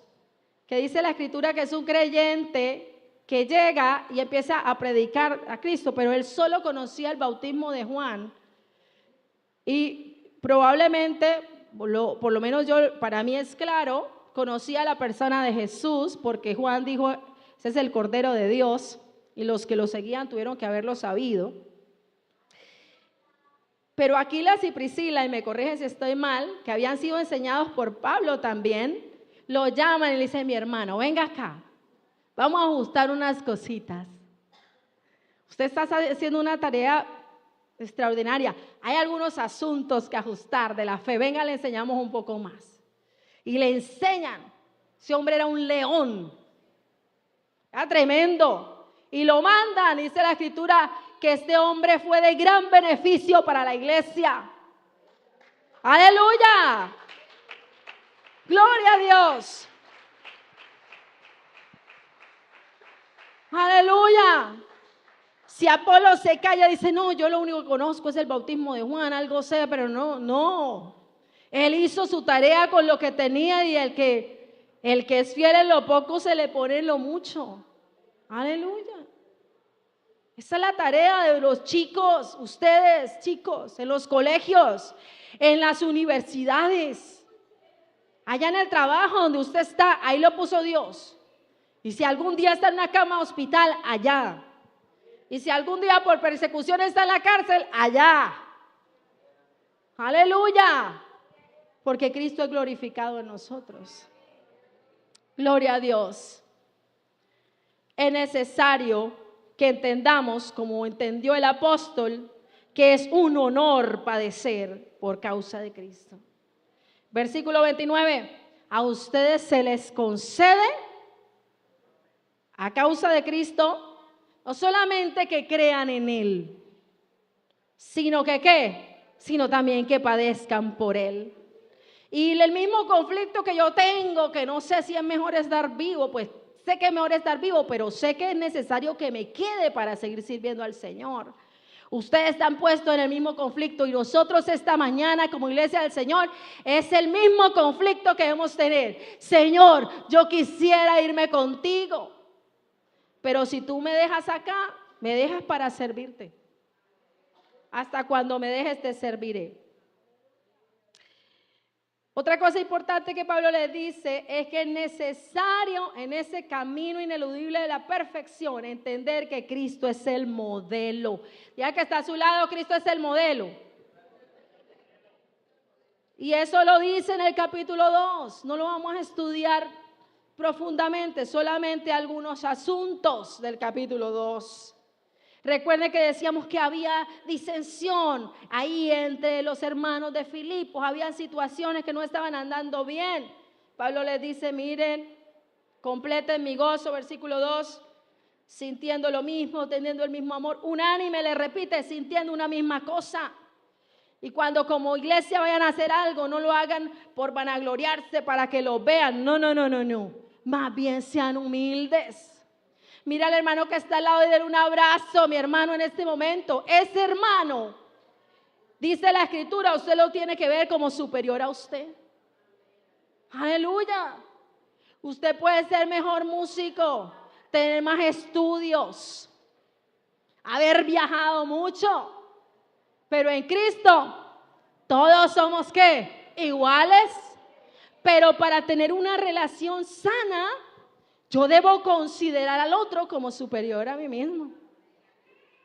que dice la escritura que es un creyente que llega y empieza a predicar a Cristo, pero él solo conocía el bautismo de Juan. Y probablemente, por lo menos yo, para mí es claro, conocía a la persona de Jesús, porque Juan dijo, ese es el Cordero de Dios, y los que lo seguían tuvieron que haberlo sabido. Pero Aquilas y Priscila, y me corrigen si estoy mal, que habían sido enseñados por Pablo también, lo llaman y le dicen, mi hermano, venga acá, vamos a ajustar unas cositas. Usted está haciendo una tarea extraordinaria. Hay algunos asuntos que ajustar de la fe. Venga, le enseñamos un poco más. Y le enseñan. Ese hombre era un león. Era tremendo. Y lo mandan, dice la escritura, que este hombre fue de gran beneficio para la iglesia. ¡Aleluya! ¡Gloria a Dios! ¡Aleluya! Si Apolo se calla, dice, no, yo lo único que conozco es el bautismo de Juan, algo sé, pero no. Él hizo su tarea con lo que tenía y el que es fiel en lo poco se le pone en lo mucho. Aleluya. Esa es la tarea de los chicos, ustedes chicos, en los colegios, en las universidades, allá en el trabajo donde usted está, ahí lo puso Dios. Y si algún día está en una cama hospital, allá. Y si algún día por persecución está en la cárcel, allá. Aleluya. Porque Cristo es glorificado en nosotros. Gloria a Dios. Es necesario que entendamos, como entendió el apóstol, que es un honor padecer por causa de Cristo. Versículo 29. A ustedes se les concede a causa de Cristo, no solamente que crean en Él, sino que ¿qué? Sino también que padezcan por Él. Y el mismo conflicto que yo tengo, que no sé si es mejor estar vivo, pues sé que es mejor estar vivo, pero sé que es necesario que me quede para seguir sirviendo al Señor. Ustedes están puestos en el mismo conflicto y nosotros esta mañana como iglesia del Señor es el mismo conflicto que debemos tener. Señor, yo quisiera irme contigo, pero si tú me dejas acá, me dejas para servirte. Hasta cuando me dejes te serviré. Otra cosa importante que Pablo le dice es que es necesario en ese camino ineludible de la perfección entender que Cristo es el modelo. Ya que está a su lado, Cristo es el modelo. Y eso lo dice en el capítulo 2. No lo vamos a estudiar profundamente, solamente algunos asuntos del capítulo 2. Recuerden que decíamos que había disensión ahí entre los hermanos de Filipos, había situaciones que no estaban andando bien. Pablo les dice, miren, completen mi gozo, versículo 2, sintiendo lo mismo, teniendo el mismo amor, unánime, le repite, sintiendo una misma cosa. Y cuando como iglesia vayan a hacer algo, no lo hagan por vanagloriarse para que lo vean, no, más bien sean humildes. Mira al hermano que está al lado y denle un abrazo, mi hermano, en este momento. Ese hermano, dice la escritura, usted lo tiene que ver como superior a usted. Aleluya. Usted puede ser mejor músico, tener más estudios, haber viajado mucho, pero en Cristo todos somos ¿qué? Iguales. Pero para tener una relación sana, yo debo considerar al otro como superior a mí mismo.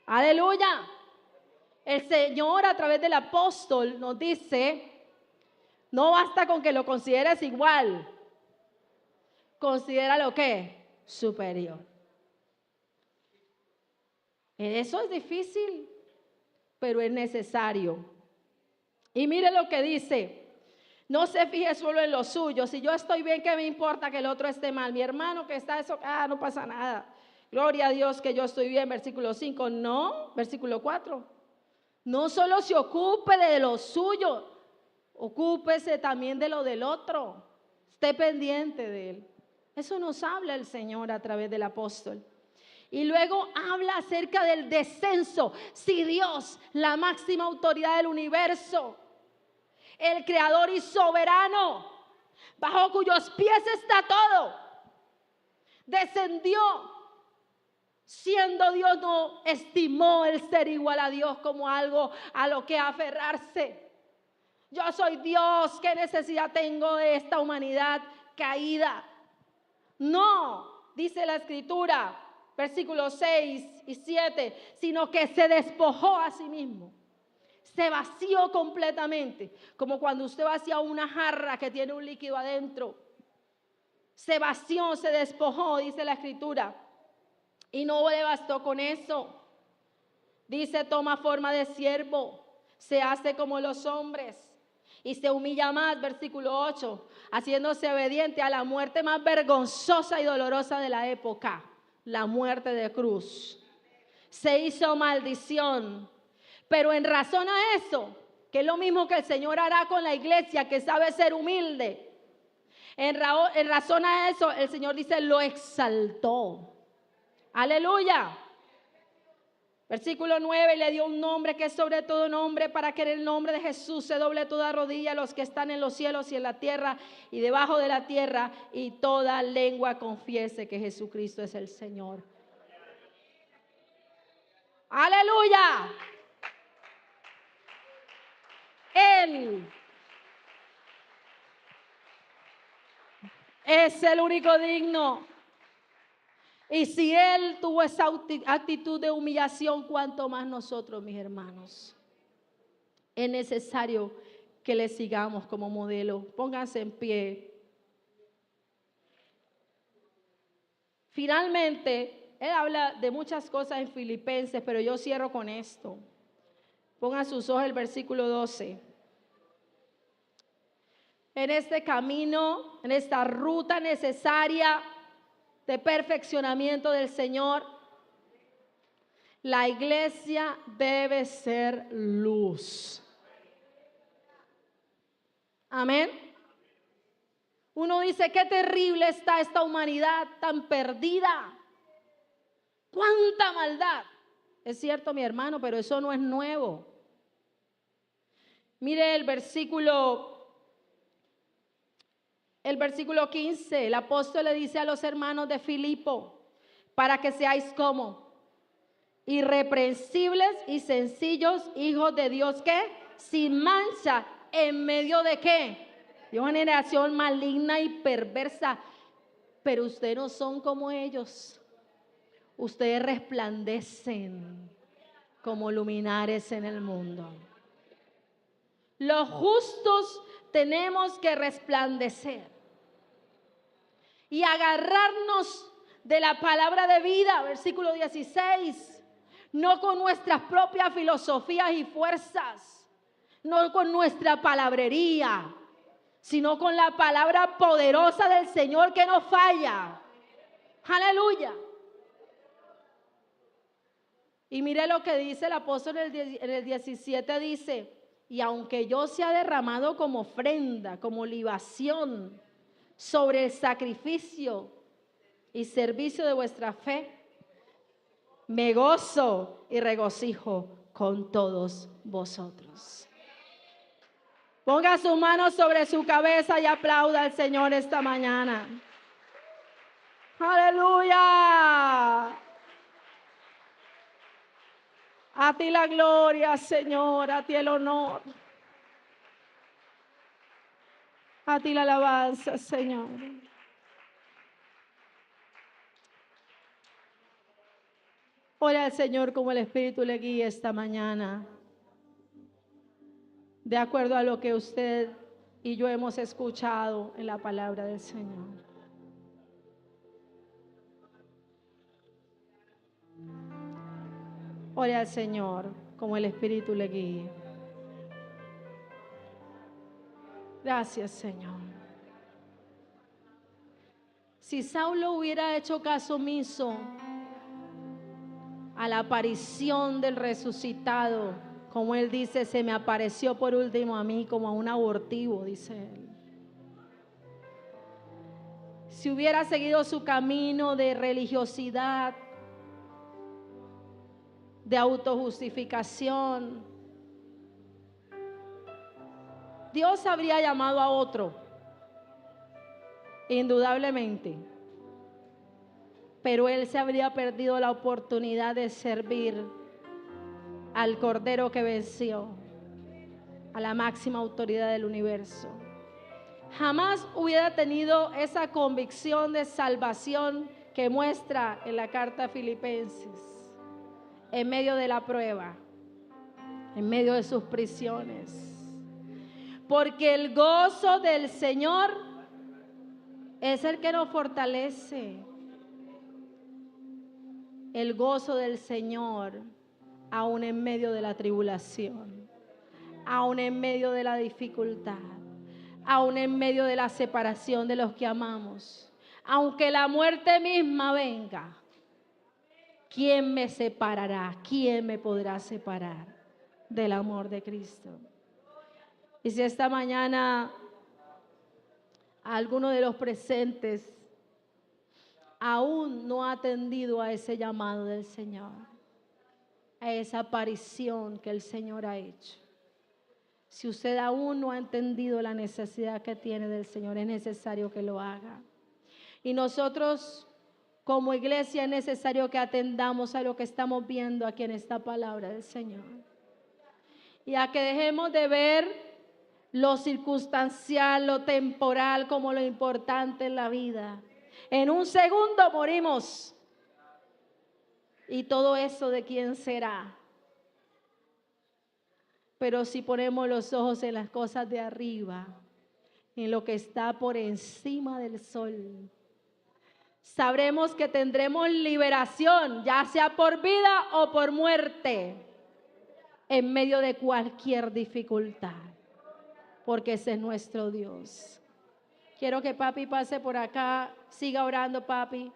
Aleluya. El Señor a través del apóstol nos dice, no basta con que lo consideres igual, considéralo ¿qué? Superior. Eso es difícil, pero es necesario. Y mire lo que dice. No se fije solo en lo suyo. Si yo estoy bien, ¿qué me importa que el otro esté mal? Mi hermano que está eso, no pasa nada. Gloria a Dios que yo estoy bien, versículo 5. No, versículo 4. No solo se ocupe de lo suyo, ocúpese también de lo del otro. Esté pendiente de él. Eso nos habla el Señor a través del apóstol. Y luego habla acerca del descenso. Si Dios, la máxima autoridad del universo, el creador y soberano, bajo cuyos pies está todo, descendió, siendo Dios, no estimó el ser igual a Dios como algo a lo que aferrarse. Yo soy Dios, ¿qué necesidad tengo de esta humanidad caída? No, dice la escritura, versículos 6 y 7, sino que se despojó a sí mismo. Se vació completamente, como cuando usted vacía una jarra que tiene un líquido adentro. Se vació, se despojó, dice la escritura. Y no le bastó con eso. Dice, toma forma de siervo, se hace como los hombres y se humilla más, versículo 8, haciéndose obediente a la muerte más vergonzosa y dolorosa de la época, la muerte de cruz. Se hizo maldición. Pero en razón a eso, que es lo mismo que el Señor hará con la iglesia que sabe ser humilde, en razón a eso, el Señor dice, lo exaltó. Aleluya. Versículo 9, le dio un nombre que es sobre todo nombre, para que en el nombre de Jesús se doble toda rodilla a los que están en los cielos y en la tierra y debajo de la tierra, y toda lengua confiese que Jesucristo es el Señor. Aleluya. Él es el único digno. Y si Él tuvo esa actitud de humillación, ¿cuánto más nosotros, mis hermanos? Es necesario que le sigamos como modelo. Pónganse en pie. Finalmente, Él habla de muchas cosas en Filipenses, pero yo cierro con esto. Pongan sus ojos el versículo 12. En este camino, en esta ruta necesaria, de perfeccionamiento del Señor, la iglesia debe ser luz. Amén. Uno dice, qué terrible está esta humanidad tan perdida. ¡Cuánta maldad! Es cierto, mi hermano, pero eso no es nuevo. Mire el versículo 15. El apóstol le dice a los hermanos de Filipo, para que seáis como irreprensibles y sencillos, hijos de Dios, ¿qué? Sin mancha, en medio de ¿qué? De una generación maligna y perversa. Pero ustedes no son como ellos. Ustedes resplandecen como luminares en el mundo. Los justos tenemos que resplandecer y agarrarnos de la palabra de vida, versículo 16, no con nuestras propias filosofías y fuerzas, no con nuestra palabrería, sino con la palabra poderosa del Señor que no falla. Aleluya. Y mire lo que dice el apóstol en el 17, dice, y aunque yo sea derramado como ofrenda, como libación, sobre el sacrificio y servicio de vuestra fe, me gozo y regocijo con todos vosotros. Ponga sus manos sobre su cabeza y aplauda al Señor esta mañana. ¡Aleluya! A ti la gloria, Señor, a ti el honor. A ti la alabanza, Señor. Ora al Señor como el Espíritu le guíe esta mañana, de acuerdo a lo que usted y yo hemos escuchado en la palabra del Señor. Ore al Señor como el Espíritu le guíe. Gracias, Señor. Si Saulo hubiera hecho caso omiso a la aparición del resucitado, como él dice, se me apareció por último a mí como a un abortivo, dice él. Si hubiera seguido su camino de religiosidad, de autojustificación, Dios habría llamado a otro, indudablemente. Pero él se habría perdido la oportunidad de servir al Cordero que venció, a la máxima autoridad del universo. Jamás hubiera tenido esa convicción de salvación que muestra en la carta a Filipenses, en medio de la prueba, en medio de sus prisiones. Porque el gozo del Señor es el que nos fortalece. El gozo del Señor, aún en medio de la tribulación, aún en medio de la dificultad, aún en medio de la separación de los que amamos, aunque la muerte misma venga, ¿quién me separará? ¿Quién me podrá separar del amor de Cristo? Y si esta mañana alguno de los presentes aún no ha atendido a ese llamado del Señor, a esa aparición que el Señor ha hecho, si usted aún no ha entendido la necesidad que tiene del Señor, es necesario que lo haga. Y nosotros como iglesia es necesario que atendamos a lo que estamos viendo aquí en esta palabra del Señor. Y a que dejemos de ver lo circunstancial, lo temporal como lo importante en la vida. En un segundo morimos. Y todo eso, ¿de quién será? Pero si ponemos los ojos en las cosas de arriba, en lo que está por encima del sol, sabremos que tendremos liberación, ya sea por vida o por muerte, en medio de cualquier dificultad, porque ese es nuestro Dios. Quiero que papi pase por acá, siga orando papi.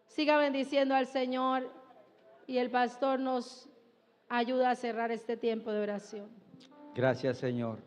Siga bendiciendo al Señor y el pastor nos ayuda a cerrar este tiempo de oración. Gracias, Señor.